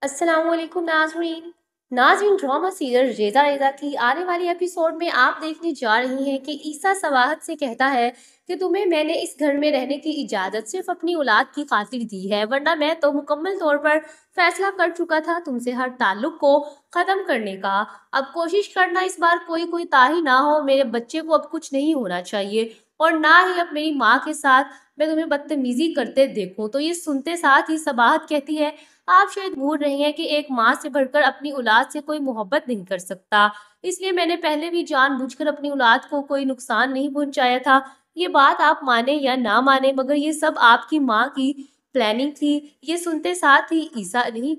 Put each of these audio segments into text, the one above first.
अस्सलाम वालेकुम नाज़रीन। नाज़रीन, ड्रामा सीरियल रेज़ा रेज़ा की आने वाली एपिसोड में आप देखने जा रही हैं कि ईसा सवाहत से कहता है कि तुम्हें मैंने इस घर में रहने की इजाज़त सिर्फ अपनी औलाद की खातिर दी है, वरना मैं तो मुकम्मल तौर पर फैसला कर चुका था तुमसे हर ताल्लुक को ख़त्म करने का। अब कोशिश करना इस बार कोई कोई ताही ना हो, मेरे बच्चे को अब कुछ नहीं होना चाहिए और ना ही अब मेरी माँ के साथ मैं तुम्हें बदतमीजी करते देखूं। तो ये सुनते साथ ही सबाहत कहती है, आप शायद भूल रही हैं कि एक माँ से बढ़कर अपनी औलाद से कोई मोहब्बत नहीं कर सकता, इसलिए मैंने पहले भी जानबूझकर अपनी औलाद को कोई नुकसान नहीं पहुंचाया था। ये बात आप माने या ना माने, मगर ये सब आपकी माँ की प्लानिंग थी। ये सुनते साथ ही ईसा नहीं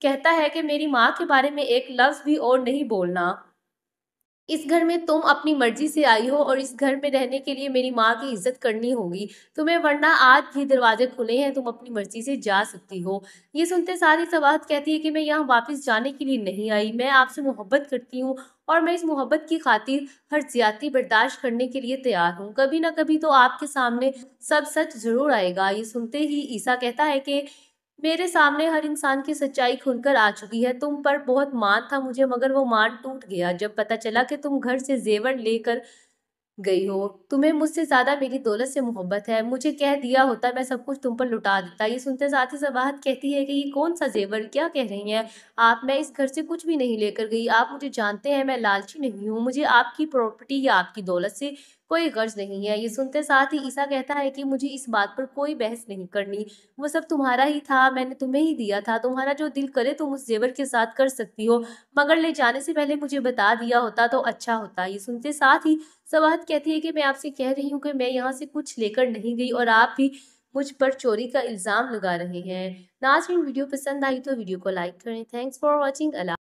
कहता है कि मेरी माँ के बारे में एक लफ्ज भी और नहीं बोलना। इस घर में तुम अपनी मर्जी से आई हो और इस घर में रहने के लिए मेरी माँ की इज्जत करनी होगी तुम्हें, वरना आज भी दरवाजे खुले हैं, तुम अपनी मर्जी से जा सकती हो। ये सुनते साथ ही सवाहत कहती है कि मैं यहाँ वापस जाने के लिए नहीं आई, मैं आपसे मोहब्बत करती हूँ और मैं इस मोहब्बत की खातिर हर ज्यादती बर्दाश्त करने के लिए तैयार हूँ। कभी ना कभी तो आपके सामने सब सच जरूर आएगा। ये सुनते ही ईसा कहता है कि मेरे सामने हर इंसान की सच्चाई खुलकर आ चुकी है। तुम पर बहुत मान था मुझे, मगर वो मान टूट गया जब पता चला कि तुम घर से जेवर लेकर गई हो। तुम्हें मुझसे ज्यादा मेरी दौलत से मोहब्बत है, मुझे कह दिया होता मैं सब कुछ तुम पर लुटा देता। ये सुनते साथ ही सबाहत कहती है कि ये कौन सा जेवर, क्या कह रही हैं आप? मैं इस घर से कुछ भी नहीं लेकर गई। आप मुझे जानते हैं, मैं लालची नहीं हूँ, मुझे आपकी प्रॉपर्टी या आपकी दौलत से कोई गर्ज नहीं है। ये सुनते साथ ही ईसा कहता है कि मुझे इस बात पर कोई बहस नहीं करनी, वो सब तुम्हारा ही था, मैंने तुम्हें ही दिया था। तुम्हारा जो दिल करे तुम उस जेवर के साथ कर सकती हो, मगर ले जाने से पहले मुझे बता दिया होता तो अच्छा होता। ये सुनते साथ ही सवाहत कहती है कि मैं आपसे कह रही हूँ कि मैं यहाँ से कुछ लेकर नहीं गई और आप भी मुझ पर चोरी का इल्जाम लगा रहे हैं। नाज़रीन, वीडियो पसंद आई तो वीडियो को लाइक करें। Thanks for watching. अल्लाह।